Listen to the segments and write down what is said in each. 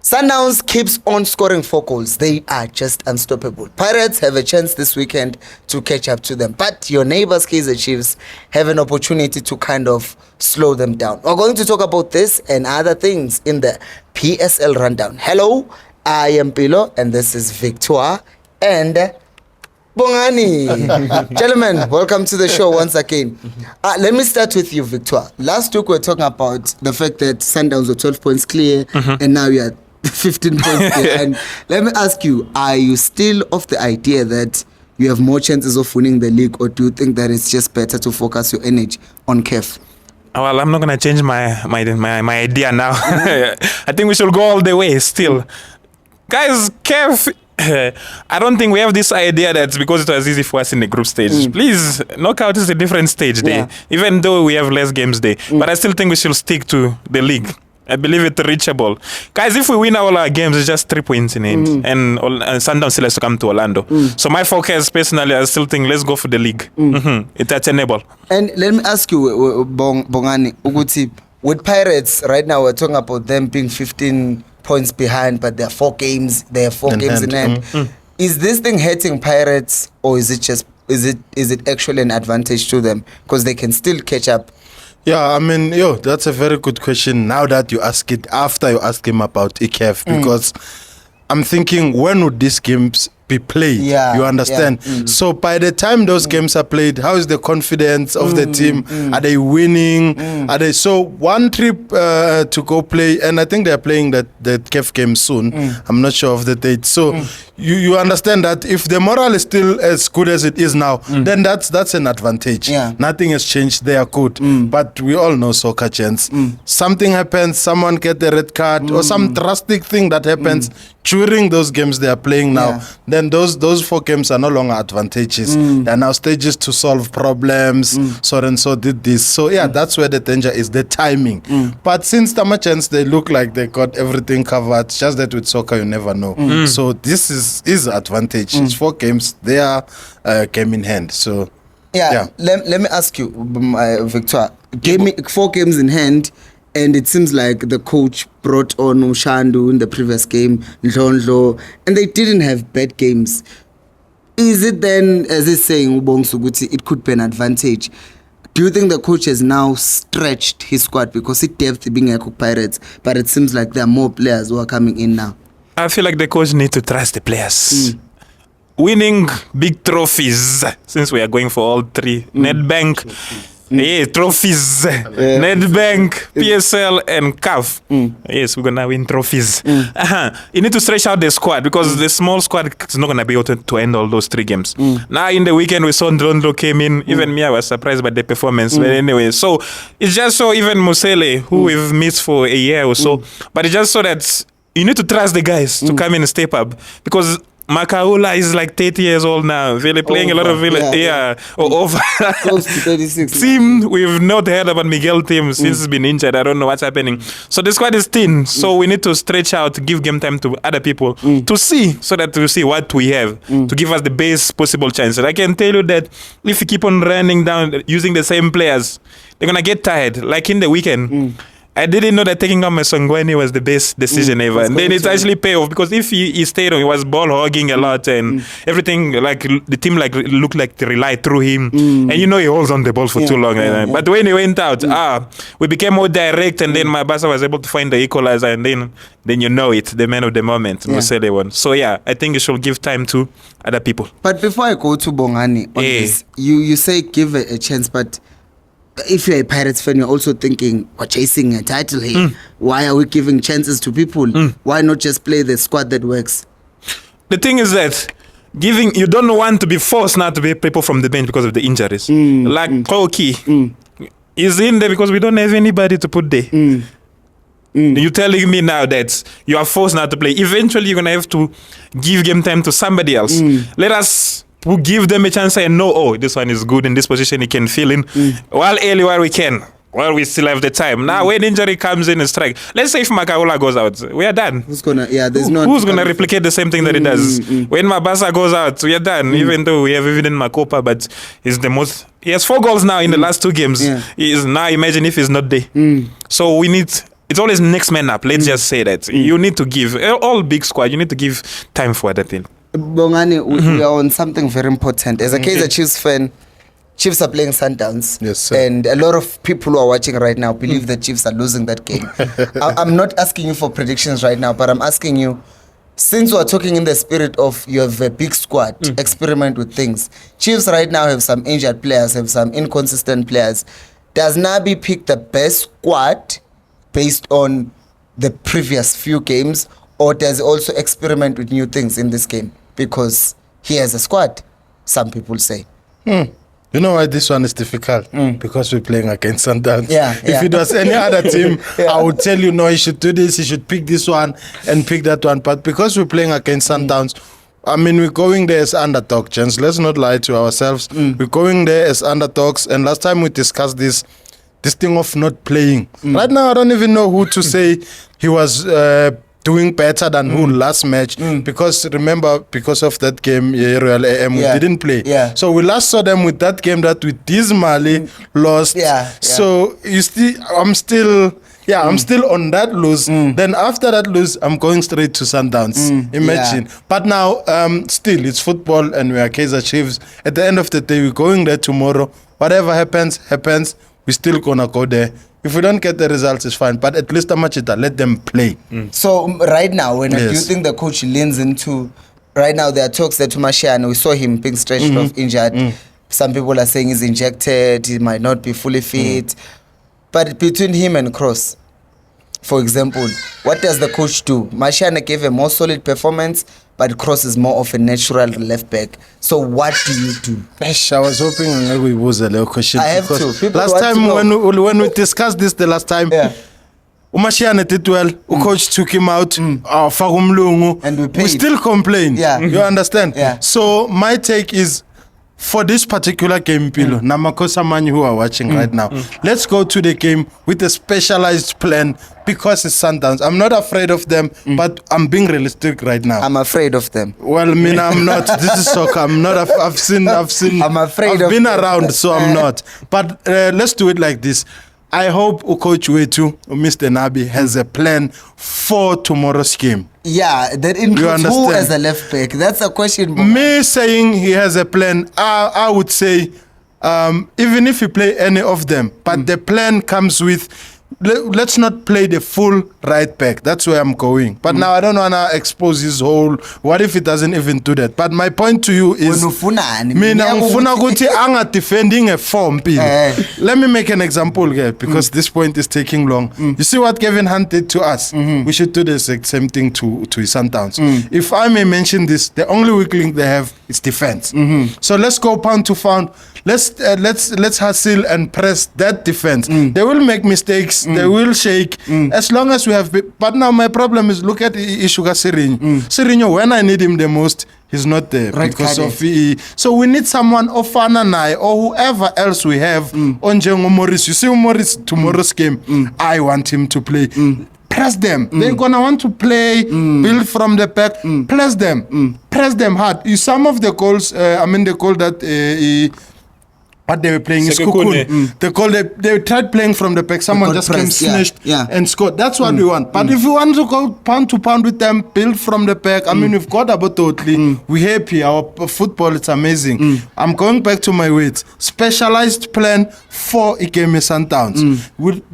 Sundowns keeps on scoring 4 goals. They are just unstoppable. Pirates have a chance this weekend to catch up to them. But your neighbors, Kaizer Chiefs, have an opportunity to kind of slow them down. We're going to talk about this and other things in the PSL rundown. Hello, I am Pilo and this is Victoire and Bongani. Gentlemen, welcome to the show once again. Let me start with you, Victoire. Last week we were talking about the fact that Sundowns were 12 points clear and now you're 15 points behind. Let me ask you, are you still of the idea that you have more chances of winning the league, or do you think that it's just better to focus your energy on CAF? Well, I'm not going to change my idea now. I think we should go all the way still. Guys, CAF, I don't think we have this idea that because it was easy for us in the group stage. Please, knockout is a different stage there, even though we have less games there. But I still think we should stick to the league. I believe it's reachable. Guys, if we win all our games, it's just 3 points in it. And Sundowns still has to come to Orlando. So my focus, personally, I still think let's go for the league. It's attainable. And let me ask you, Bongani, Uguti, with Pirates, right now we're talking about them being 15 points behind, but there are 4 games. They have 4 games in hand. Is this thing hurting Pirates, or is it just is it actually an advantage to them because they can still catch up? Yeah, I mean, that's a very good question. Now that you ask it, after you ask him about EKF, because I'm thinking, when would these games be played? You understand? So by the time those games are played, how is the confidence of the team? Are they winning? Are they one trip to go play? And I think they're playing the CAF game soon. I'm not sure of the date. So you understand that if the morale is still as good as it is now, then that's an advantage. Nothing has changed. They are good. But we all know soccer, gents. Something happens, someone get a red card or some drastic thing that happens during those games they are playing now. Then those 4 games are no longer advantages. They are now stages to solve problems. So and so did this. So that's where the danger is, the timing. But since Tamachans, they look like they got everything covered. Just that with soccer you never know. So this is advantage. It's 4 games. They are game in hand. So let me ask you, Victoire. 4 games in hand. And it seems like the coach brought on Ushandu in the previous game, Ndlondlo, and they didn't have bad games. Is it then, as he's saying, Ubong Suguti, it could be an advantage? Do you think the coach has now stretched his squad because it depth being a Pirates, but it seems like there are more players who are coming in now? I feel like the coach needs to trust the players. Winning big trophies, since we are going for all 3. Nedbank. Trophies. Nedbank, PSL, and CAF. Yes, we're gonna win trophies. You need to stretch out the squad because the small squad is not gonna be able to end all those 3 games. Now in the weekend we saw Ndlondlo came in. Even me, I was surprised by the performance. But anyway, so it's just so even Musele, who we've missed for a year or so, but it's just so that you need to trust the guys to come in and step up because Makaula is like 30 years old now. Really playing a lot of over. Close to 36. Team, we've not heard about Miguel Team since he's been injured. I don't know what's happening. So the squad is thin. So we need to stretch out, give game time to other people to see, so that we see what we have to give us the best possible chance. And I can tell you that if we keep on running down using the same players, they're gonna get tired. Like in the weekend. I didn't know that taking out my Songweni was the best decision ever. And then it actually paid off because if he stayed on, he was ball hogging a lot and everything, like the team looked like they relied through him. And he holds on the ball for too long. But when he went out, we became more direct and then my Barca was able to find the equalizer and then the man of the moment, Musele won. So I think you should give time to other people. But before I go to Bongani on this, you say give a chance, but if you're a Pirates fan, you're also thinking, we're chasing a title here. Why are we giving chances to people? Why not just play the squad that works? The thing is that you don't want to be forced now to be people from the bench because of the injuries. Like Koki is in there because we don't have anybody to put there. You're telling me now that you are forced now to play. Eventually, you're going to have to give game time to somebody else. Let us give them a chance and know, this one is good in this position, he can fill in while we can. Well, we still have the time. Now, when injury comes in and strike, let's say if Makaula goes out, we are done. Who's gonna replicate the same thing that he does? When Mabasa goes out, we are done. Even though we have even Makopa, but he has 4 goals now in the last 2 games. He is now, imagine if he's not there. So we need it's always next man up. Let's just say that. You need to give, all big squad, you need to give time for that thing. Bongani, we are on something very important. As a Kaizer Chiefs fan, Chiefs are playing Sundowns. Yes, sir. And a lot of people who are watching right now believe the Chiefs are losing that game. I'm not asking you for predictions right now, but I'm asking you, since we're talking in the spirit of you have a big squad, experiment with things. Chiefs right now have some injured players, have some inconsistent players. Does Nabi pick the best squad based on the previous few games, or does he also experiment with new things in this game? Because he has a squad, some people say. You know why this one is difficult? Because we're playing against Sundowns. If it was any other team, I would tell you, no, he should do this, he should pick this one and pick that one. But because we're playing against Sundowns, I mean, we're going there as underdog, gents. Let's not lie to ourselves. We're going there as underdogs. And last time we discussed this thing of not playing. Right now, I don't even know who to say he was doing better than who last match, because remember, because of that game, Royal AM, we didn't play. So we last saw them with that game that we dismally lost. So you see, I'm still on that lose. Then after that lose, I'm going straight to Sundowns. Imagine. But now, still, it's football and we are Kaizer Chiefs. At the end of the day, we're going there tomorrow. Whatever happens. We're still gonna go there. If we don't get the results, it's fine. But at least let them play. So right now, do you think the coach leans into? Right now, there are talks that Mashiane, we saw him being stretched off, injured. Some people are saying he's injected. He might not be fully fit. But between him and Cross, for example, what does the coach do? Mashiane gave a more solid performance, but Cross is more of a natural left back. So what do you do? I was hoping we was a little question. I have to. People last time when we discussed this the last time, Mashiane did well. Coach took him out. And we still complain. You understand? So my take is, for this particular game, Pilo, Namakosa Mani who are watching right now, let's go to the game with a specialized plan, because it's Sundowns. I'm not afraid of them, but I'm being realistic right now. I'm afraid of them. Well, I mean, I'm not. This is soccer. I'm not. I've seen. I'm afraid I've been around, so I'm not. But let's do it like this. I hope Coach Wetu, Mr. Nabi, has a plan for tomorrow's game. Yeah, that includes who as a left back? That's a question. Me saying he has a plan, I would say, even if you play any of them, but the plan comes with, let's not play the full right back. That's where I'm going. But now I don't want to expose his whole, what if he doesn't even do that? But my point to you is, I'm defending a form. Let me make an example here, because this point is taking long. You see what Kevin Hunt did to us? We should do the exact same thing to his Sundowns. If I may mention this, the only weak link they have is defense. So let's go pound to pound. Let's hustle and press that defense. They will make mistakes. They will shake. As long as we have. But now my problem is, look at Ishuga Sirinho. Sirinho, when I need him the most, he's not there because of VE. So we need someone, Ofananai or whoever else we have on Jengo Morris. You see Morris tomorrow's game. I want him to play. Press them. They're gonna want to play, build from the back. Press them. Press them hard. Some of the goals, the goal that what they were playing is Kukun. They tried playing from the back. Someone just came, snatched and scored. That's what we want. But if we want to go pound to pound with them, build from the back, we've got about totally. We're happy. Our football is amazing. I'm going back to my weights. Specialized plan for Ikeme Sundowns.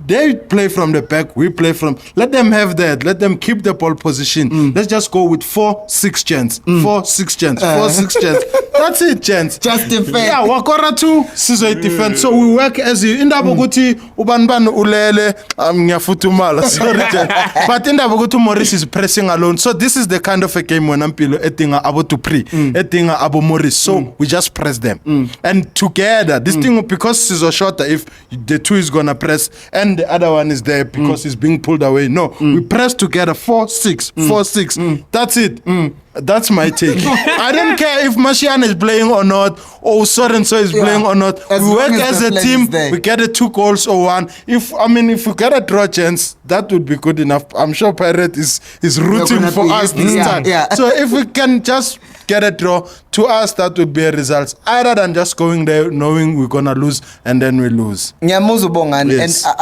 They play from the back. We play from. Let them have that. Let them keep the ball position. Let's just go with 4-6 chance. 4-6 chance. 4-6 chance. That's it, chance. Just defend. Yeah, Wakora too. Defense. So we work as you in Daboguti Ubanban Ulele Nyafutumala. Sorry. But in Dabogutu Morris is pressing alone. So this is the kind of a game when I'm etinga abo to pre, etinga abo Morris. So we just press them. And together, this thing, because it's a shorter, if the two is gonna press and the other one is there because it's being pulled away. No, we press together 4-6, 4-6. That's it. That's my take. I don't care if Mashiane is playing or not, or so and so is playing or not. We work as a team. We get a 2 goals or 1. If we get a draw chance, that would be good enough. I'm sure Pirate is rooting for us this time. So if we can just get a draw. To us, that would be a result. Other than just going there knowing we're gonna lose and then we lose. Nyamuzu Bongani, Yes. and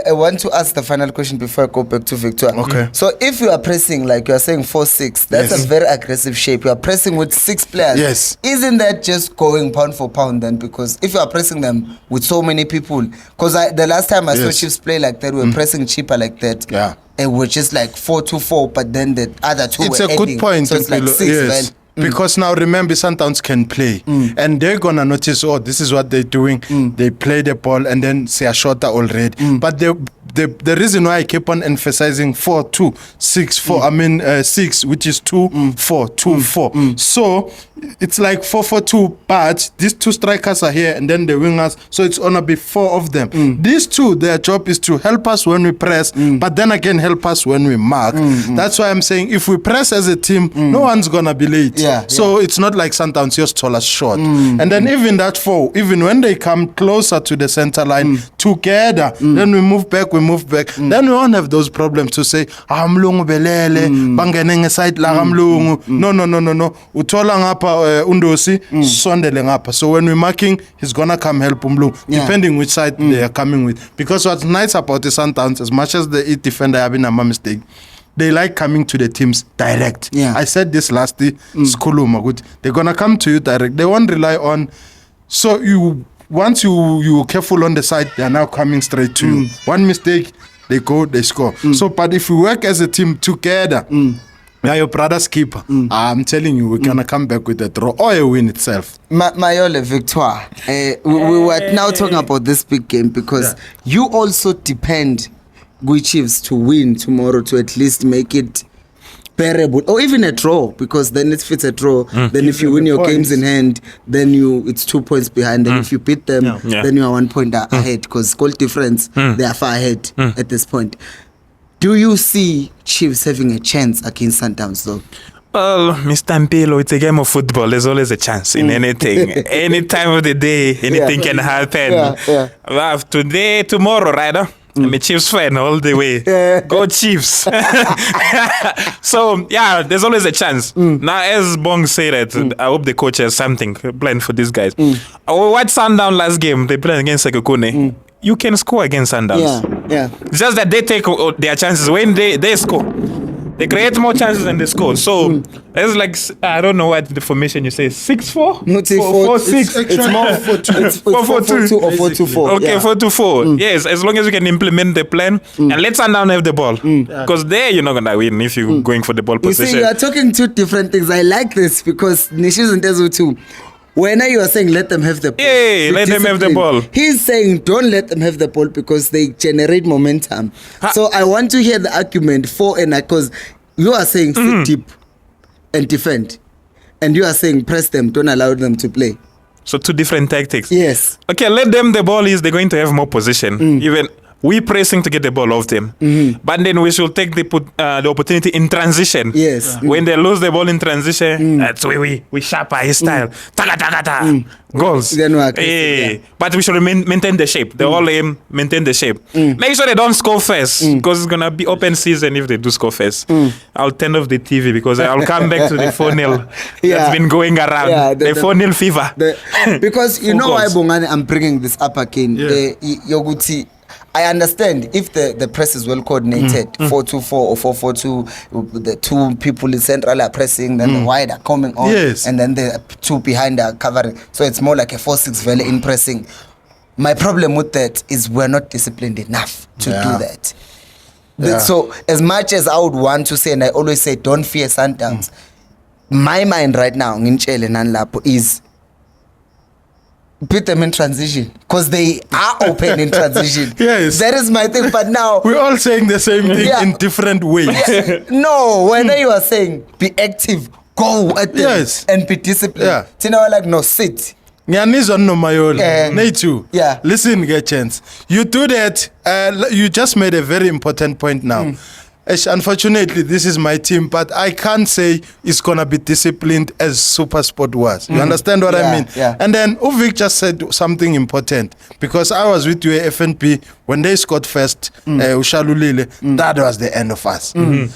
I want to ask the final question before I go back to Victor. Okay. So if you are pressing, like you are saying 4-6, that's Yes. a very aggressive shape. You are pressing with 6 players. Yes. Isn't that just going pound for pound then? Because if you are pressing them with so many people, because the last time I saw Yes. Chiefs play like that, we were pressing cheaper like that. Yeah. And we're just like 4-2-4, but then the other two It's were a good adding. point. So it's like Mpilo. 6, Yes. well. Because now remember, Sundowns can play, and they're gonna notice. Oh, this is what they're doing. They play the ball, and then they are shorter already. But the reason why I keep on emphasizing 4-2-6-4. I mean 6, which is 2-4-2-4. So it's like 4-4-2, but these 2 strikers are here, and then the wingers. So it's gonna be 4 of them. These 2, their job is to help us when we press, but then again help us when we mark. That's why I'm saying if we press as a team, no one's gonna be late. Yeah, So it's not like Sundowns just told us short. And then even that 4, even when they come closer to the center line together, then we move back. Then we won't have those problems to say, Mlungu belele, bangene ngeside la Mlungu. No. Utola ngapha undosi, sondele ngapha. So when we're marking, he's gonna come help Mlungu, depending which side they are coming with. Because what's nice about the Sundowns, as much as the defender having a mistake, they like coming to the teams direct. Yeah. I said this last day, Skuluma, good. They're gonna come to you direct. They won't rely on. So once you careful on the side, they are now coming straight to you. One mistake, they go, they score. So, but if we work as a team together, we are your brother's keeper. I'm telling you, we're gonna come back with a draw or a win itself. Mayole Victoire, we were now talking about this big game because you also depend Gui Chiefs to win tomorrow to at least make it bearable, or even a draw, because then if it's a draw, then if you win your games in hand, then it's 2 points behind. And if you beat them, then you are 1 point ahead, because goal difference, they are far ahead at this point. Do you see Chiefs having a chance against Sundowns though? Well, Mr. Mpilo, it's a game of football. There's always a chance in anything. Any time of the day, anything can happen. Well, today, tomorrow, right? I'm a Chiefs fan all the way. Go Chiefs. So, yeah, there's always a chance. Now, as Bong said that, I hope the coach has something planned for these guys. What Sundown last game, they played against Sekukune. You can score against Sundowns. Just that they take their chances when they score. They create more chances than they score. So it's like, I don't know what the formation you say, 6-4? 4-6. It's more 4-2. It's 4-4-2 or 4-2-4. Okay, 4-2-4. Yes, as long as you can implement the plan and let Sundown have the ball. Because there you're not gonna win if you're going for the ball You see, position. you are talking 2 different things. I like this because Nishi's and Tezu too. When you are saying let them have the ball. Yeah, let them have the ball. He's saying don't let them have the ball because they generate momentum. So I want to hear the argument for and because you are saying sit deep and defend. And you are saying press them, don't allow them to play. So 2 different tactics. Yes. Okay, let them the ball is they're going to have more position. Even we pressing to get the ball off them. But then we should take the opportunity in transition. Yes. When they lose the ball in transition, that's where we sharp his style. Taka. Goals. Then we are aggressive, Yeah. But we should maintain the shape. The whole aim, maintain the shape. Make sure they don't score first because it's going to be open season if they do score first. I'll turn off the TV because I'll come back to the 4-0 that's been going around. Yeah, the 4-0 fever. Because you know why, goals. Bongani, I'm bringing this up again. Yoguti, I understand if the press is well coordinated, 4-2-4 or 4-4-2, the 2 people in central are pressing, then the wide are coming on, and then the 2 behind are covering. So it's more like a 4-6 valley in pressing. My problem with that is we're not disciplined enough to do that. So as much as I would want to say, and I always say, don't fear Sundowns, my mind right now, is put them in transition because they are open in transition. Yes. That is my thing. But now We're all saying the same thing in different ways. no, when you are saying be active, go at them and be disciplined. Tina like no sit. Nyanizwa no mayole. Netu. Yeah. Listen, get chance. You do that. You just made a very important point now. Unfortunately, this is my team, but I can't say it's gonna be disciplined as Super Sport was. You understand what I mean? Yeah. And then Uvik just said something important because I was with you at FNP when they scored first, Ushalulile, that was the end of us.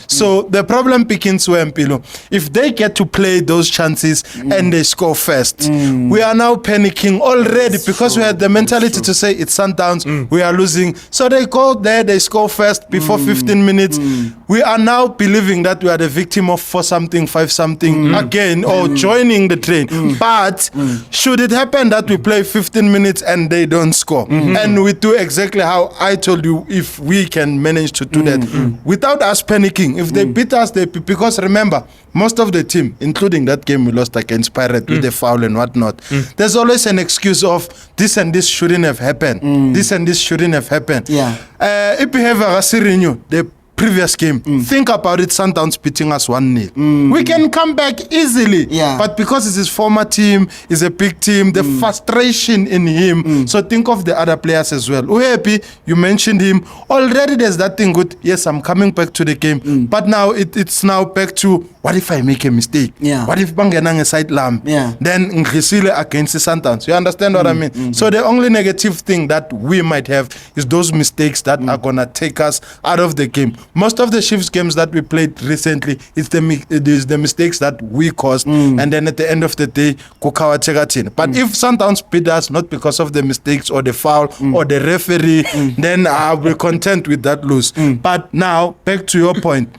So the problem begins where, Mpilo, if they get to play those chances and they score first, we are now panicking already because we had the mentality to say it's Sundowns, we are losing. So they go there, they score first before 15 minutes. We are now believing that we are the victim of 4-something, 5-something again, or joining the train. But should it happen that we play 15 minutes and they don't score, and we do exactly how I told you, if we can manage to do that without us panicking, if they beat us, because remember, most of the team, including that game we lost against Pirate with the foul and whatnot, there's always an excuse of this and this shouldn't have happened. This and this shouldn't have happened. If we have a Sirinho, the previous game, think about it, Sundowns beating us 1-0. We can come back easily, but because it's his former team, it's a big team, the frustration in him. So think of the other players as well. Uhepi, you mentioned him already. There's that thing good. Yes, I'm coming back to the game, but now it's now back to, what if I make a mistake? What if Bangenang is side lamb? Then Ngrisile against the Sundowns. You understand what I mean? So the only negative thing that we might have is those mistakes that are gonna take us out of the game. Most of the Chiefs games that we played recently, it is the mistakes that we caused, and then at the end of the day, Kukawa Chegatin. But if Sundowns beat us not because of the mistakes or the foul or the referee, then I'll be content with that lose. But now, back to your point,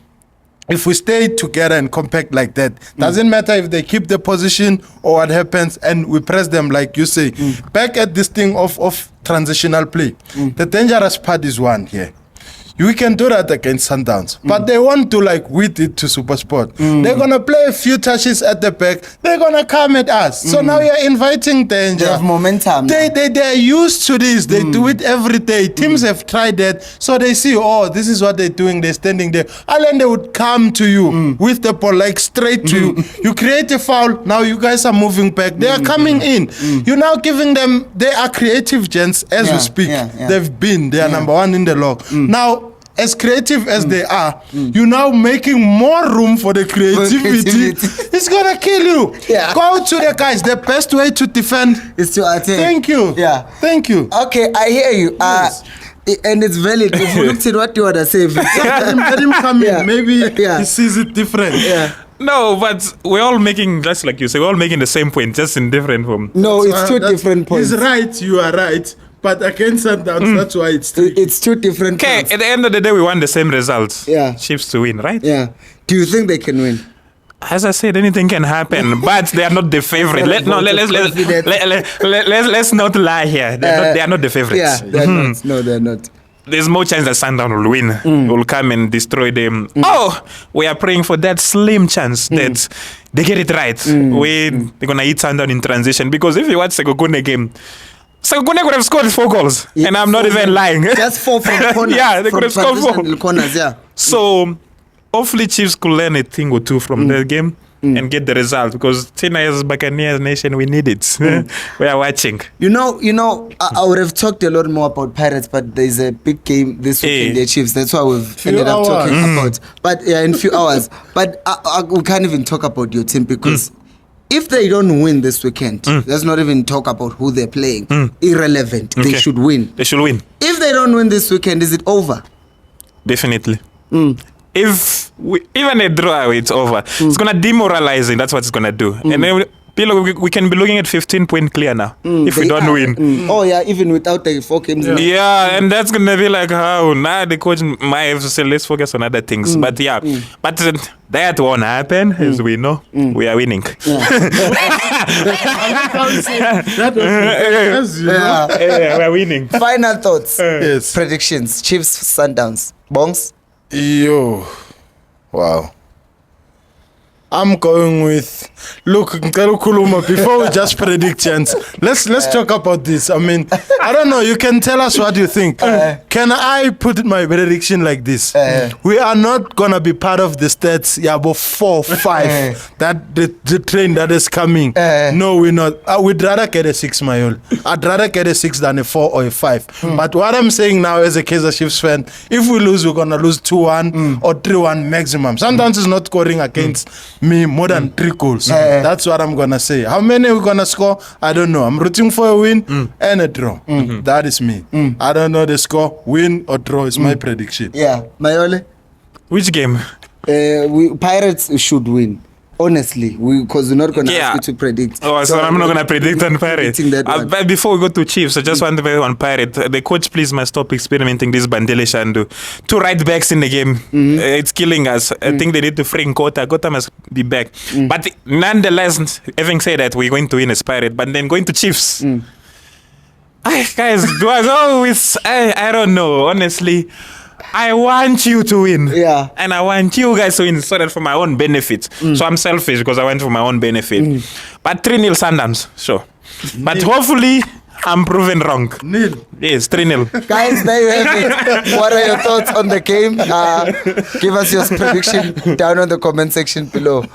if we stay together and compact like that, doesn't matter if they keep the position or what happens, and we press them like you say. Back at this thing of transitional play, the dangerous part is one here. We can do that against Sundowns, but they want to, like we did to SuperSport. They're gonna play a few touches at the back. They're gonna come at us. So now you're inviting danger. They have momentum. They're used to this. They do it every day. Teams have tried that, so they see, oh, this is what they're doing. They're standing there. And then they would come to you with the ball, like straight to you. You create a foul. Now you guys are moving back. They are coming in. You're now giving them. They are creative gents as we speak. They've been. They are number one in the log now. As creative as they are, you're now making more room for the creativity. It's gonna kill you. Go to the guys. The best way to defend is to attack. Thank you. Thank you. Okay, I hear you. And it's valid. If you looked at what you want to say, let him come in. Maybe he sees it different. No, but we're all making, just like you say, we're all making the same point, just in different form. No, it's two different points. He's right. You are right. But against Sundowns, that's why it's two different Okay, at the end of the day, we want the same results. Chiefs to win, right? Do you think they can win? As I said, anything can happen, but they are not the favorite. Let's not lie here. They are not the favorites. They're not. No, they're not. There's more chance that Sundown will win. Will come and destroy them. Oh, we are praying for that slim chance that they get it right. They're gonna eat Sundown in transition, because if you watch Sekokune game, Sekokune could have scored 4 goals, and I'm not even lying. Just 4 from corners. They could have scored 4 corners. So hopefully Chiefs could learn a thing or two from the game and get the result, because 10 years Buccaneers Nation, we need it. We are watching. You know, I would have talked a lot more about Pirates, but there's a big game this week in the Chiefs. That's why we've ended up talking about. But in a few hours. But we can't even talk about your team, because if they don't win this weekend, let's not even talk about who they're playing. Irrelevant. They should win. They should win. If they don't win this weekend, is it over? Definitely. If even a draw, it's over. It's gonna demoralize it. That's what it's gonna do. And then we can be looking at 15-point clear now if we don't win. Oh yeah, even without the 4 games. Yeah, and that's gonna be like, how now the coach might have to say, let's focus on other things. But but that won't happen, as we know. We are winning. We are winning. Final thoughts. Predictions. Chiefs, Sundowns. Bongs. Yo, wow. I'm going with, look, before we just predict chance, let's talk about this. I mean, I don't know, you can tell us what you think. Can I put my prediction like this? We are not going to be part of the stats, about 4, 5, that the train that is coming. No, we're not. We'd rather get a 6, Mayol. I'd rather get a 6 than a 4 or a 5. But what I'm saying now as a Kaizer Chiefs fan, if we lose, we're going to lose 2-1 or 3-1 maximum. Sundowns is not scoring against me more than 3 goals. That's what I'm gonna say. How many are we gonna score? I don't know. I'm rooting for a win and a draw. That is me. I don't know the score. Win or draw is my prediction. Yeah, Mayole. Which game? Pirates should win. Honestly, because we're not going to ask you to predict. Oh, so I'm not going to predict on Pirate. That before we go to Chiefs, I just want to say on Pirate. The coach, please, must stop experimenting this Bandele Shandu. 2 right backs in the game. It's killing us. I think they need to free Kota. Kota must be back. But nonetheless, having said that, we're going to win as Pirate. But then going to Chiefs. Guys, I don't know. Honestly, I want you to win. Yeah. And I want you guys to win so that for my own benefit. So I'm selfish because I want for my own benefit. But 3-0 Sundowns, sure. But hopefully I'm proven wrong. Nil. Yes, 3-0. Guys, there you have it. What are your thoughts on the game? Give us your prediction down on the comment section below.